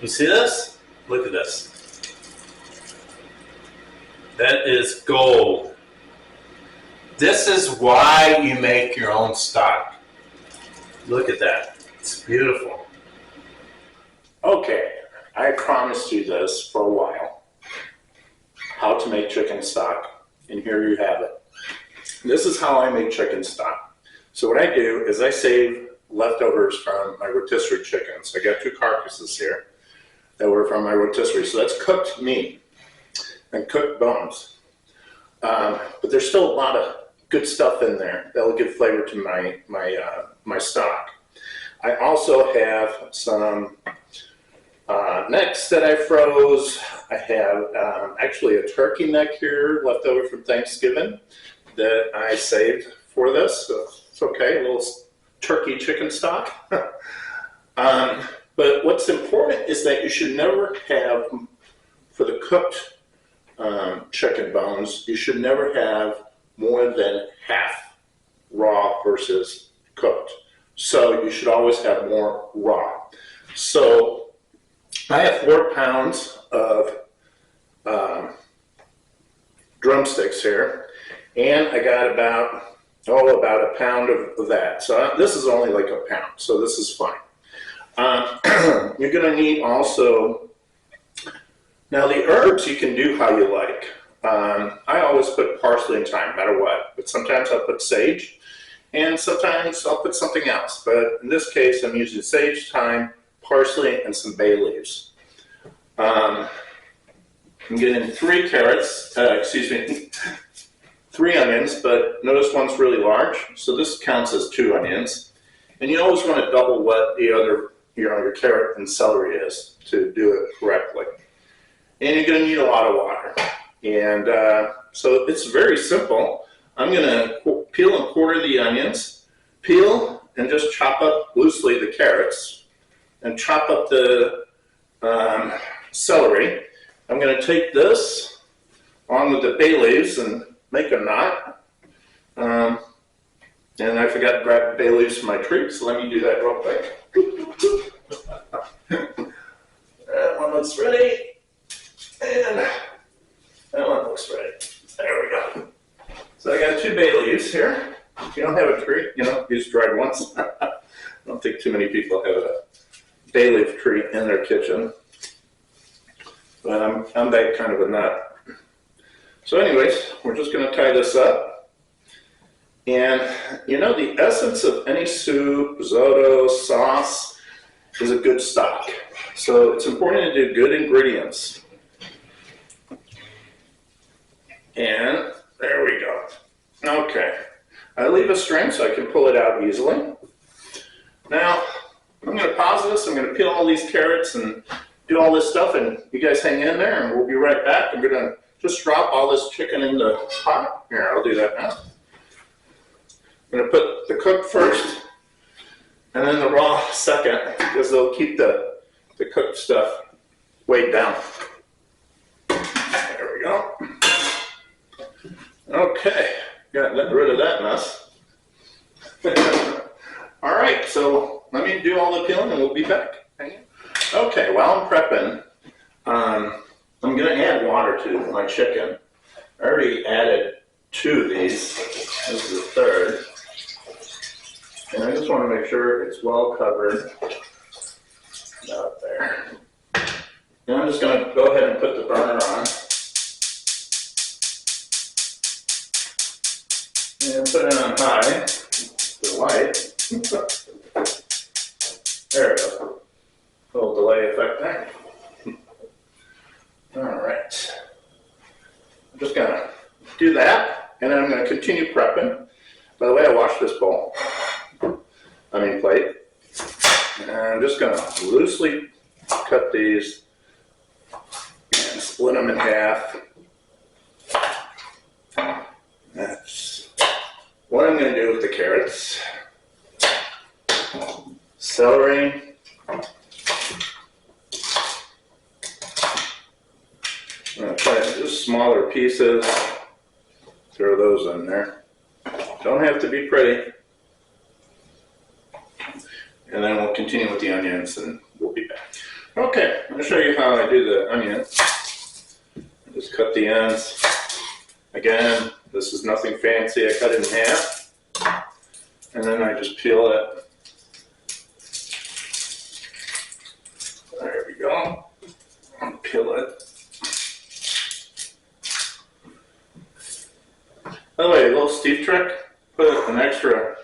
You see this? Look at this. That is gold. This is why you make your own stock. Look at that. It's beautiful. Okay, I promised you this for a while. How to make chicken stock. And here you have it. This is how I make chicken stock. So what I do is I save leftovers from my rotisserie chickens. I got 2 carcasses here that were from my rotisserie. So that's cooked meat and cooked bones. But there's still a lot of good stuff in there that will give flavor to my stock. I also have some necks that I froze. I have actually a turkey neck here left over from Thanksgiving that I saved for this. So it's okay, a little turkey chicken stock. But what's important is that you should never have, for the cooked chicken bones, you should never have more than half raw versus cooked. So you should always have more raw. So I have 4 pounds of drumsticks here, and I got about a pound of that. So this is only like a pound, so this is fine. You're going to need also, now the herbs you can do how you like. I always put parsley and thyme, no matter what, but sometimes I'll put sage, and sometimes I'll put something else. But in this case, I'm using sage, thyme, parsley, and some bay leaves. I'm getting 3 carrots, 3 onions, but notice one's really large, so this counts as 2 onions. And you always want to double what the other, your carrot and celery is to do it correctly. And you're going to need a lot of water. And so it's very simple. I'm going to peel and quarter the onions, peel and just chop up loosely the carrots, and chop up the celery. I'm going to take this on with the bay leaves and make a knot. And I forgot to grab the bay leaves from my tree, so let me do that real quick. That one looks ready. And that one looks ready. There we go. So I got 2 bay leaves here. If you don't have a tree, use dried ones. I don't think too many people have a bay leaf tree in their kitchen. But I'm that kind of a nut. So anyways, we're just going to tie this up. And the essence of any soup, risotto, sauce is a good stock. So it's important to do good ingredients. And there we go. Okay. I leave a string so I can pull it out easily. Now, I'm going to pause this. I'm going to peel all these carrots and do all this stuff, and you guys hang in there, and we'll be right back. I'm going to just drop all this chicken in the pot. Here, I'll do that now. I'm going to put the cooked first, and then the raw second, because they'll keep the cooked stuff weighed down. There we go. Okay, got rid of that mess. All right, so let me do all the peeling, and we'll be back. Okay, while I'm prepping, I'm going to add water to my chicken. I already added 2 of these. This is the 3rd. And I just want to make sure it's well covered out there. And I'm just going to go ahead and put the burner on. And put it on high, the light. There we go. A little delay effect there. All right. I'm just going to do that, and then I'm going to continue prepping. By the way, I washed this bowl. Plate. And I'm just going to loosely cut these and split them in half. That's what I'm going to do with the carrots. Celery. I'm going to try just smaller pieces. Throw those in there. Don't have to be pretty. And then we'll continue with the onions, and we'll be back. Okay, I'm going to show you how I do the onion. I just cut the ends. Again, this is nothing fancy. I cut it in half, and then I just peel it. There we go. Peel it. By the way, a little Steve trick, put an extra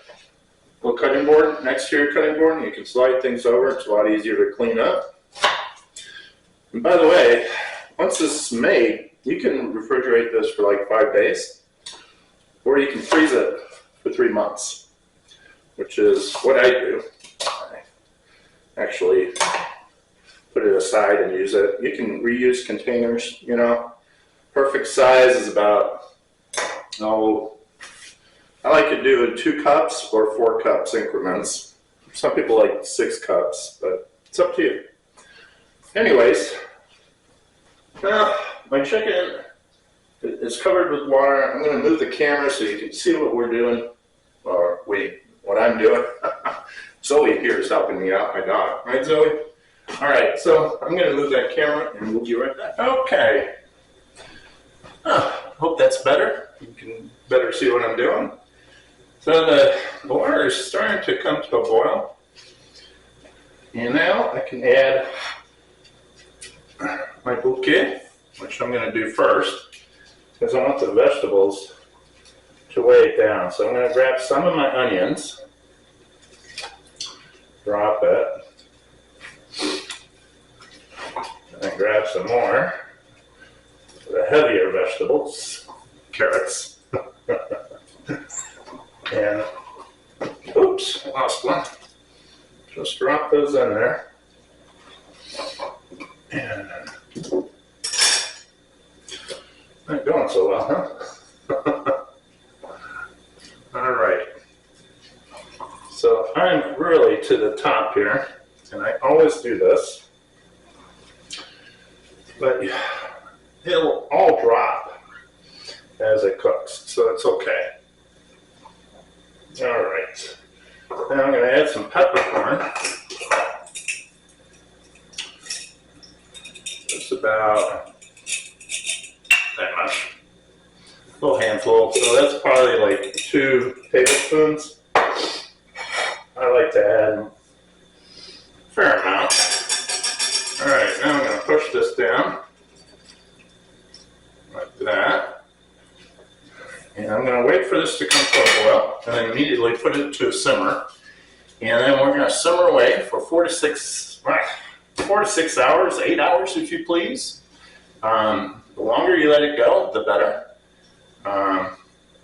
little cutting board next to your cutting board and you can slide things over. It's a lot easier to clean up. And by the way, once this is made, you can refrigerate this for like 5 days, or you can freeze it for 3 months, which is what I do. I actually put it aside and use it. You can reuse containers, you know. Perfect size is about, I like to do in 2 cups or 4 cups increments. Some people like 6 cups, but it's up to you. Anyways, now my chicken is covered with water. I'm going to move the camera so you can see what we're doing, or what I'm doing. Zoe here is helping me out, my dog. Right, Zoe? All right, so I'm going to move that camera and we'll be right back. Okay. Hope that's better. You can better see what I'm doing. So the water is starting to come to a boil. And now I can add my bouquet, which I'm going to do first, because I want the vegetables to weigh it down. So I'm going to grab some of my onions, drop it, and then grab some more. The heavier vegetables, carrots, and oops, lost one. Just drop those in there. And not going so well, huh? All right. So I'm really to the top here, and I always do this, but it'll all drop as it cooks, so it's okay. All right. Now I'm going to add some peppercorn. Just about that much. A little handful. So that's probably like 2 tablespoons. I like to add a fair amount. All right, now I'm going to push this down. Like that. And I'm going to wait for this to come to a boil and then immediately put it to a simmer. And then we're going to simmer away for 4 to 6 hours, 8 hours if you please. The longer you let it go, the better.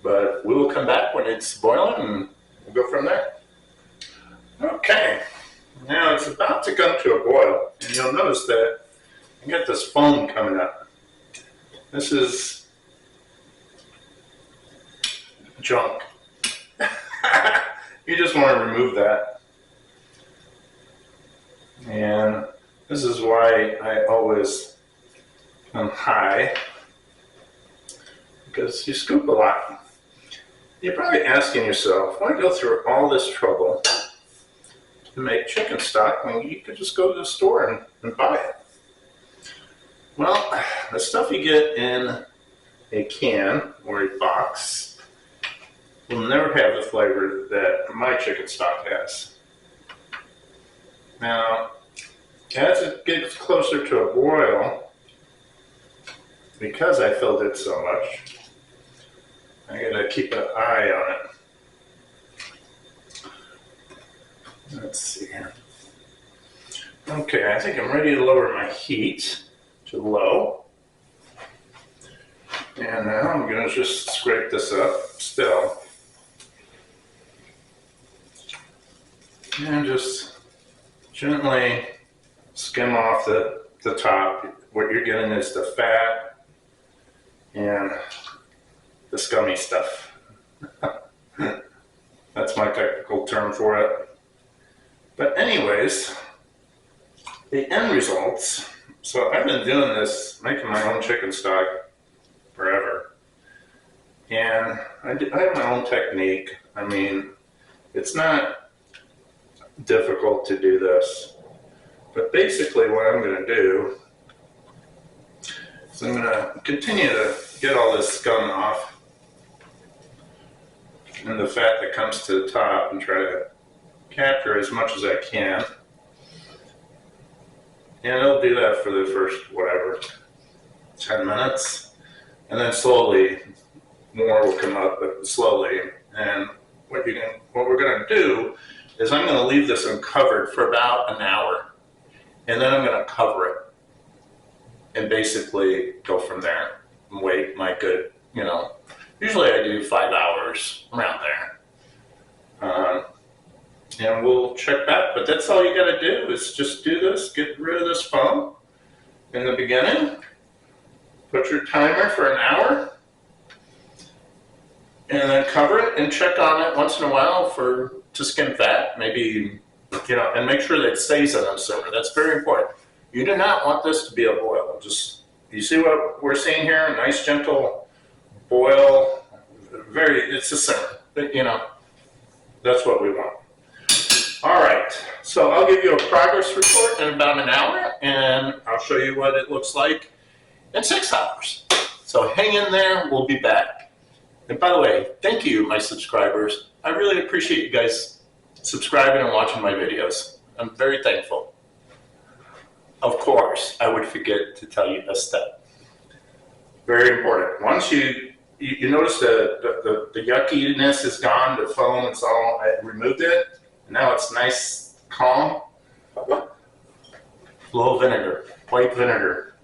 But we will come back when it's boiling and we'll go from there. Okay, now it's about to come to a boil, and you'll notice that you get this foam coming up. This is junk. You just want to remove that. And this is why I always come high, because you scoop a lot. You're probably asking yourself, why go through all this trouble to make chicken stock when you could just go to the store and buy it? Well, the stuff you get in a can or a box will never have the flavor that my chicken stock has. Now, as it gets closer to a boil, because I filled it so much, I gotta keep an eye on it. Let's see here. Okay, I think I'm ready to lower my heat to low. And now I'm gonna just scrape this up still. And just gently skim off the top. What you're getting is the fat and the scummy stuff. That's my technical term for it. But anyways, the end results. So I've been doing this, making my own chicken stock forever. And I have my own technique. I mean, it's not difficult to do this. But basically what I'm going to do is I'm going to continue to get all this scum off and the fat that comes to the top and try to capture as much as I can. And I'll do that for the first, whatever, 10 minutes. And then slowly, more will come up, but slowly. And what we're going to do is I'm going to leave this uncovered for about an hour. And then I'm going to cover it. And basically go from there and wait my good, usually I do 5 hours, around there. And we'll check back, but that's all you got to do is just do this, get rid of this foam in the beginning, put your timer for an hour, and then cover it and check on it once in a while to skim fat, maybe, and make sure that it stays in the simmer. That's very important. You do not want this to be a boil. You see what we're seeing here? A nice gentle boil, it's a simmer, but that's what we want. All right, so I'll give you a progress report in about an hour, and I'll show you what it looks like in 6 hours. So hang in there, we'll be back. And by the way, thank you, my subscribers. I really appreciate you guys subscribing and watching my videos. I'm very thankful. Of course, I would forget to tell you a step. Very important. Once you notice the yuckiness is gone, the foam, I removed it. Now it's nice, calm. A little vinegar, white vinegar.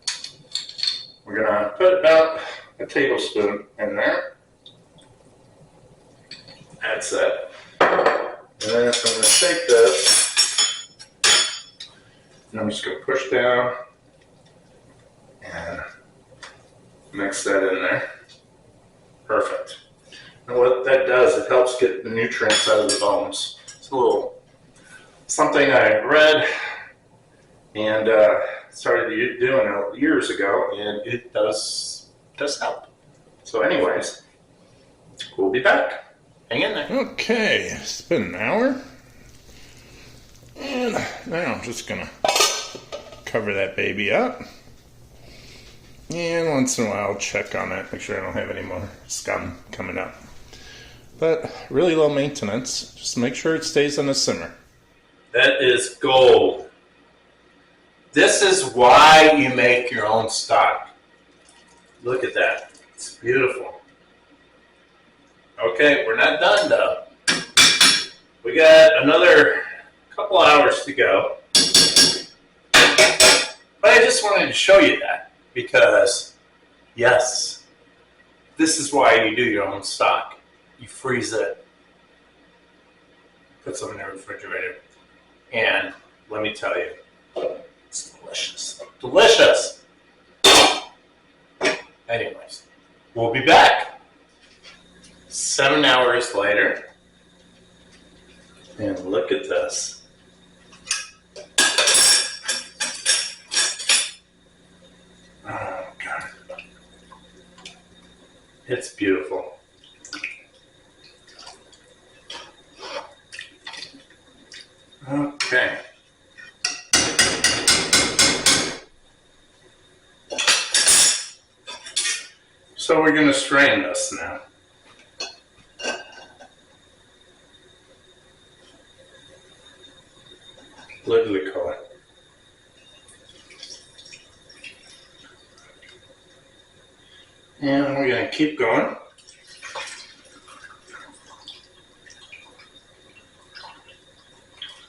We're gonna put about a tablespoon in there. That's it. And then I'm gonna take this, and I'm just gonna push down and mix that in there. Perfect. And what that does, it helps get the nutrients out of the bones. It's a little something I read and started doing years ago, and it does help. So anyways, we'll be back. Hang in there. Okay, it's been an hour. And now I'm just going to cover that baby up. And once in a while, I'll check on it, make sure I don't have any more scum coming up. But really low maintenance, just make sure it stays on the simmer. That is gold. This is why you make your own stock. Look at that. It's beautiful. Okay, we're not done though. We got another couple hours to go. But I just wanted to show you that because, yes, this is why you do your own stock. You freeze it, put some in the refrigerator, and let me tell you, it's delicious. Delicious! Anyways, we'll be back 7 hours later, and look at this. Oh, God. It's beautiful. Okay. So we're going to strain this now. Look at the color. And we're going to keep going.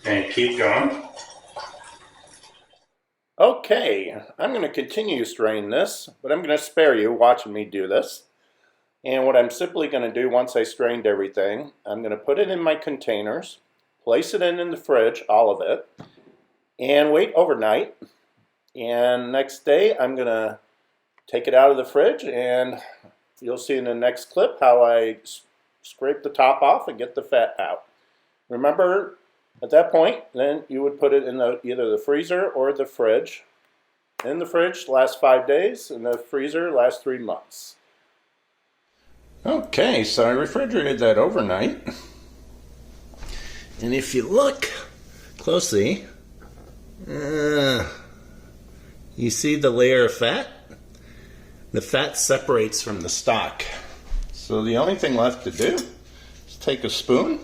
And keep going. Okay, I'm going to continue straining this, but I'm going to spare you watching me do this. And what I'm simply going to do once I strained everything, I'm going to put it in my containers, place it in the fridge, all of it, and wait overnight. And next day, I'm going to take it out of the fridge, and you'll see in the next clip how I scrape the top off and get the fat out. Remember, at that point, then you would put it in either the freezer or the fridge. In the fridge, lasts 5 days. In the freezer, lasts 3 months. Okay, so I refrigerated that overnight. And if you look closely, You see the layer of fat? The fat separates from the stock. So the only thing left to do is take a spoon,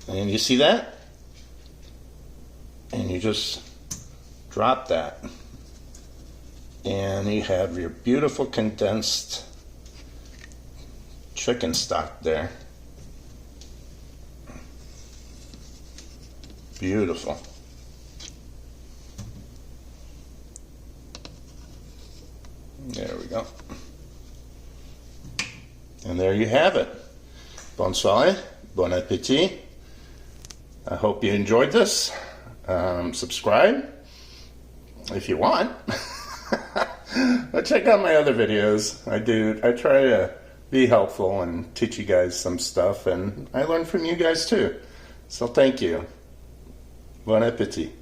and you see that? And you just drop that. And you have your beautiful condensed chicken stock there. Beautiful. There we go. And there you have it. Bonne soirée, bon appétit. I hope you enjoyed this. Subscribe if you want. But check out my other videos. I try to be helpful and teach you guys some stuff, and I learn from you guys too. So thank you. Bon appétit.